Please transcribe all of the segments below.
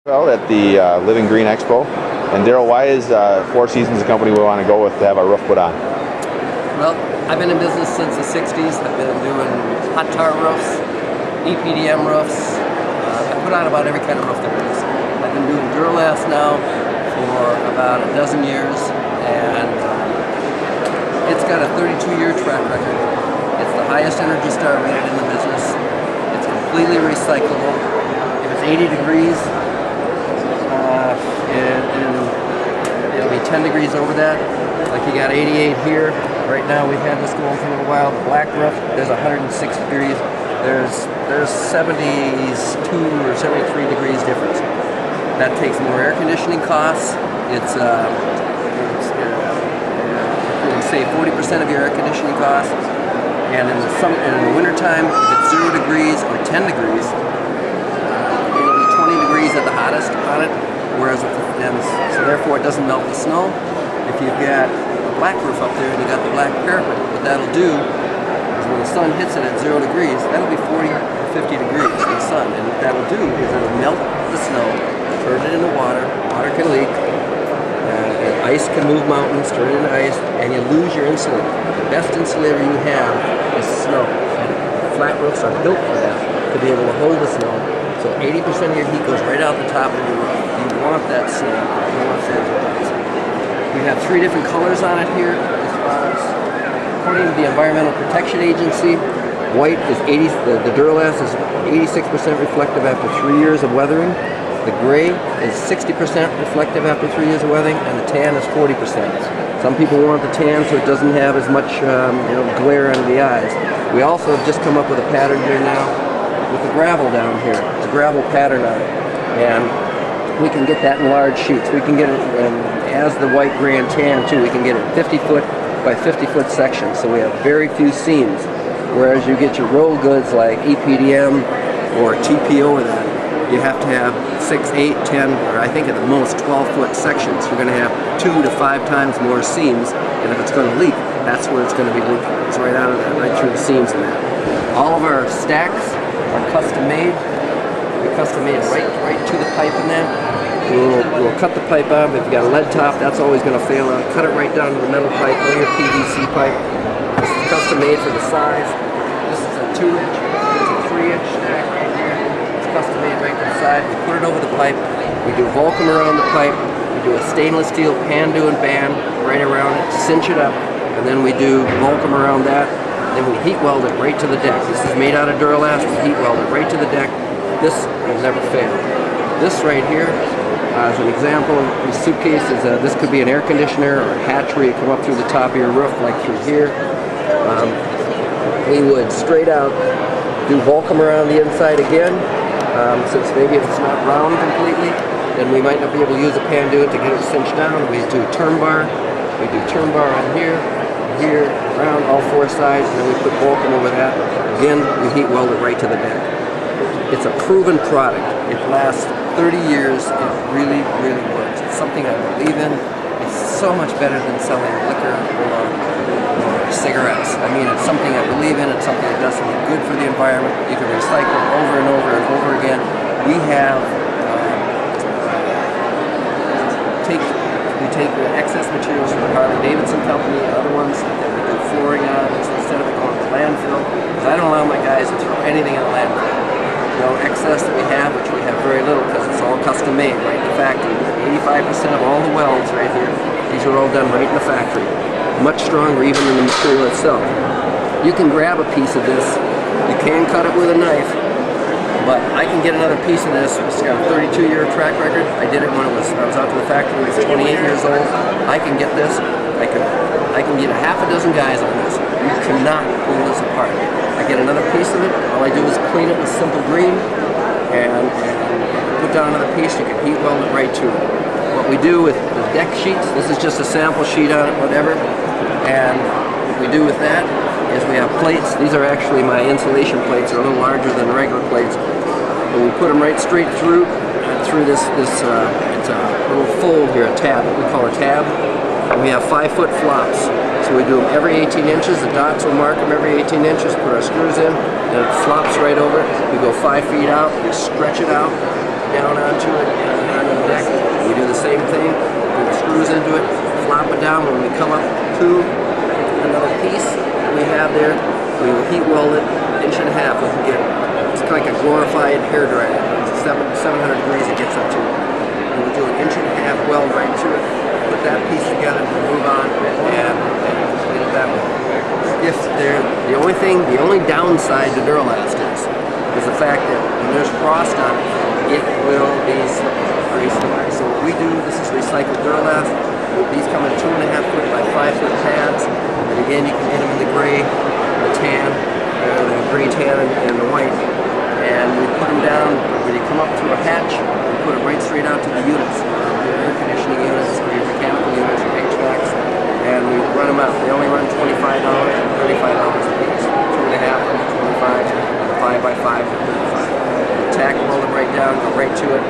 Well, at the Living Green Expo. And Darrell, why is Four Seasons a company we want to go with to have our roof put on? Well, I've been in business since the 60s. I've been doing hot tar roofs, EPDM roofs. I put on about every kind of roof there is. I've been doing Duro-Last now for about a dozen years, and it's got a 32-year track record. It's the highest Energy Star rated in the business. It's completely recyclable. If it's 80 degrees, it'll be 10 degrees over that. Like you got 88 here. Right now we've had this going for a little while. The black roof, there's 106 degrees. There's 72 or 73 degrees difference. That takes more air conditioning costs. You can save 40% of your air conditioning costs. And in the wintertime, if it's 0 degrees or 10 degrees, it'll be 20 degrees at the hottest on it. Whereas so therefore it doesn't melt the snow. If you've got a black roof up there and you got the black parapet, what that'll do is when the sun hits it at 0 degrees, that'll be 40 or 50 degrees in the sun. And what that'll do is it'll melt the snow, turn it into water, water can leak, and ice can move mountains, turn it into ice, and you lose your insulator. The best insulator you have is snow. And flat roofs are built for that, to be able to hold the snow. So 80% of your heat goes right out the top of your roof. You want that snow. You want that. We have 3 different colors on it here. As far as, according to the Environmental Protection Agency, white is the Duro-Last is 86% reflective after 3 years of weathering. The gray is 60% reflective after 3 years of weathering, and the tan is 40%. Some people want the tan so it doesn't have as much glare under the eyes. We also have just come up with a pattern here now with the gravel down here. It's a gravel pattern on it, and we can get that in large sheets. We can get it as the white, gray, and tan too. We can get it 50-foot by 50-foot sections, so we have very few seams. Whereas you get your roll goods like EPDM or TPO, then you have to have 6, 8, 10, or I think at the most 12-foot sections. You're going to have 2 to 5 times more seams, and if it's going to leak, that's where it's going to be leaking. It's right out of that, right through the seams in that. All of our stacks are custom made. We custom made right to the pipe in that. We'll cut the pipe out. If you got a lead top, that's always going to fail out. Cut it right down to the metal pipe or your PVC pipe. This is custom made for the size. This is a 2-inch. It's a 3-inch stack right here. It's custom made right to the side. We put it over the pipe. We do Vulcum around the pipe. We do a stainless steel pan-do and band right around it to cinch it up. And then we do Vulcum around that. Then we heat weld it right to the deck. This is made out of Duro-Last. We heat weld it right to the deck. This will never fail. This right here, as an example, this suitcase is this could be an air conditioner or a hatch where you come up through the top of your roof, like through here. We would straight out do Vulcum around the inside again. Since maybe if it's not round completely, then we might not be able to use a pan duit to get it cinched down. We do term bar. We do term bar on here, around all 4 sides, and then we put Vulcum over that. Again, we heat weld it right to the deck. It's a proven product. It lasts 30 years. It really, really works. It's something I believe in. It's so much better than selling liquor or cigarettes. I mean, it's something I believe in. It's something that does something good for the environment. You can recycle over and over and over again. We have we take the excess materials from the Harley-Davidson company and other ones that we do flooring on instead of it going to landfill. Because I don't allow my guys to throw anything in the landfill. No excess that we have, which we have very little because it's all custom made right in the factory. 85% of all the welds right here, these are all done right in the factory. Much stronger even than the material itself. You can grab a piece of this, you can cut it with a knife, but I can get another piece of this. It's got a 32-year track record. I did it when I was out to the factory when I was 28 years old. I can get this. I can get a half a dozen guys on this. You cannot pull this apart. I get another piece of it. All I do is clean it with simple green and put down another piece. You can heat weld it right to it. What we do with the deck sheets, this is just a sample sheet on it, whatever. And what we do with that is we have plates. These are actually my insulation plates. They're a little larger than regular plates. But we put them right straight through this it's a little fold here, a tab, what we call a tab. And we have 5-foot flops. So we do them every 18 inches. The dots will mark them every 18 inches, put our screws in, and it flops right over. We go 5 feet out, we stretch it out, down onto it, down when we come up to another piece that we have there. We will heat weld it 1.5 inches. We can get, it's like a glorified hair dryer. It's 700 degrees it gets up to. And we'll do an 1.5 inch weld right to it, put that piece together, move on, and complete it that way. If the only downside to Duro-Last is the fact that when there's frost on it, it will be slippery, very slippery. So what we do, this is recycled Duro-Last. These come in 2.5 foot by 5 foot pads. And again, you can get them in the gray, the tan, the gray, tan, and the white. And we put them down, when you come up through a hatch, we put it right straight out to the units, your air conditioning units, or your mechanical units, your HVACs, and we run them out. They only run $25 and $35 a piece. 2.5 and 25, 5 by 5 and 35. Tack weld them right down, go right to it.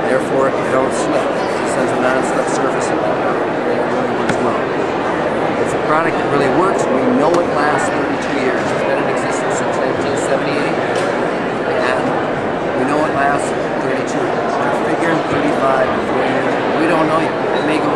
Therefore, you don't slip. It sends a non-slip surface and it really works well. It's a product that really works. We know it lasts 32 years. It's been in existence since 1978, and we know it lasts 32. We're figuring 35 to 40 years. We don't know yet. It may go